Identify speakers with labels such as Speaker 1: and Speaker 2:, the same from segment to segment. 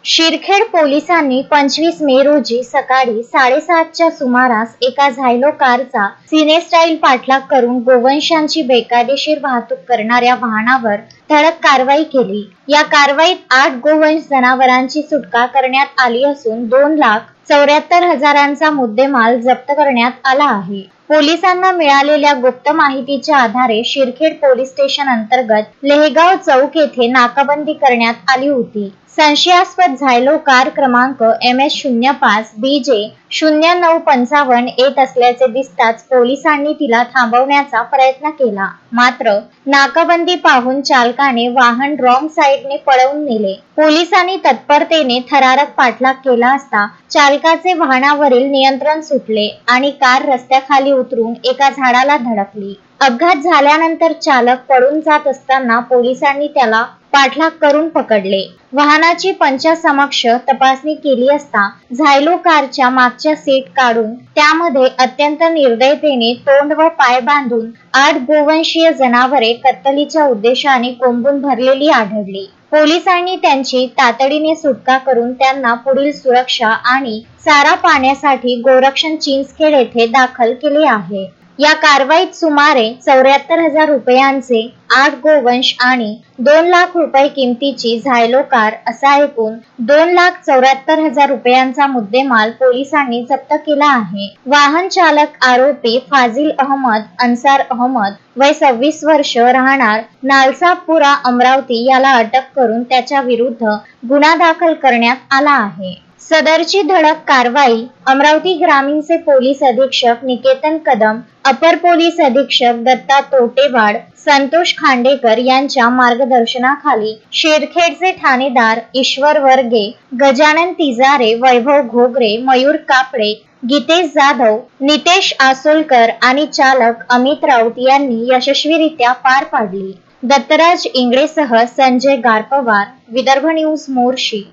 Speaker 1: शिरखेड पोलिसांनी 25 मे रोजी सकाळी 7:30च्या सुमारास एका झायलो कारचा सिनेस्टाईल पाठलाग करून गोवंशांची बेकायदेशीर वाहतूक करणाऱ्या वाहनावर धडक कारवाई केली। या कारवाईत 8 गोवंश जनावरांची सुटका करण्यात आली असून 2,74,000चा मुद्देमाल जप्त करण्यात आला आहे। पोलिसांना मिळालेल्या गुप्त माहितीच्या आधारे शिरखेड पोलीस स्टेशन अंतर्गत लेहगाव चौक येथे नाकाबंदी करण्यात आली होती। संशयास्पद झायलो कार क्रमांक MS05 BJ 0955 येत असल्याचे दिसताच पोलिसांनी तिला थांबवण्याचा प्रयत्न केला, मात्र नाकाबंदी पाहून चालकाने वाहन रॉंग साईडने पळवून नेले। पोलिसांनी तत्परतेने थरारक पाठलाग केला असता चालकाचे वाहनावरील नियंत्रण सुटले आणि कार रस्त्याखाली उतरून एका झाडाला धडकली। अपघात झाल्यानंतर चालक पळून जात असताना पोलिसांनी त्याला पाठलाग करून पकडले। वाहनाची पंचासमक्ष तपासणी केली असता झायलो कारच्या मागच्या सीट काढून त्यामध्ये अत्यंत निर्दयतेने तोंड व पाय बांधून 8 गोवंशीय जनावरे कत्तलीच्या उद्देशाने कोंबून भरलेली आढळली। पोलिसांनी त्यांची तातडीने सुटका करून त्यांना पुढील सुरक्षा आणि चारा पाण्यासाठी गोरक्षण चिंचखेड येथे दाखल केले आहे। या कारवाईत सुमारे 74,000 रुपयांचे 8 गोवंश आणि 2 लाख रुपये किमतीची झायलो कार असा एकूण 2,74,000 रुपयांचा मुद्देमाल पोलिसांनी जप्त केला आहे। वाहन चालक आरोपी फाजिल अहमद अन्सार अहमद वय 26 वर्ष राहणार नालसापुरा अमरावती याला अटक करून त्याच्या विरुद्ध गुन्हा दाखल करण्यात आला आहे। सदरची धडक कारवाई अमरावती ग्रामीणचे पोलीस अधीक्षक निकेतन कदम, अपर पोलीस अधीक्षक दत्ता तोटेवाड, संतोष खांडेकर यांच्या मार्गदर्शनाखाली शिरखेडचे ठाणेदार ईश्वर वर्गे, गजानन तिजारे, वैभव घोगरे, मयूर कापडे, गीतेश जाधव, नितेश आसोलकर आणि चालक अमित राऊत यांनी यशस्वीरित्या पार पाडली। दत्तराज इंगळेसह संजय गारपवार, विदर्भ न्यूज मोर्शी।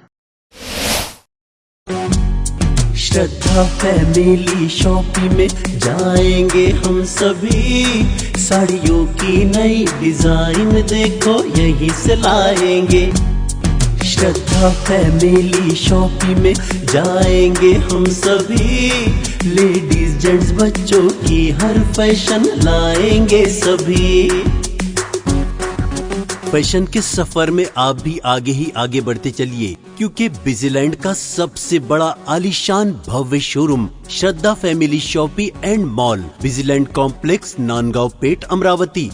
Speaker 2: श्रद्धा फैमिली शॉपिंग में जाएंगे हम सभी, साड़ियों की नई डिजाइन देखो यहीं से लाएंगे। श्रद्धा फैमिली शॉपिंग में जाएंगे हम सभी, लेडीज जेंट्स बच्चों की हर फैशन लाएंगे सभी। फैशन के सफर में आप भी आगे ही आगे बढ़ते चलिए, क्योंकि बिजीलैंड का सबसे बड़ा आलीशान भव्य showroom Shraddha family shopping and mall, Busyland complex, Nandgaon Peth, Amravati.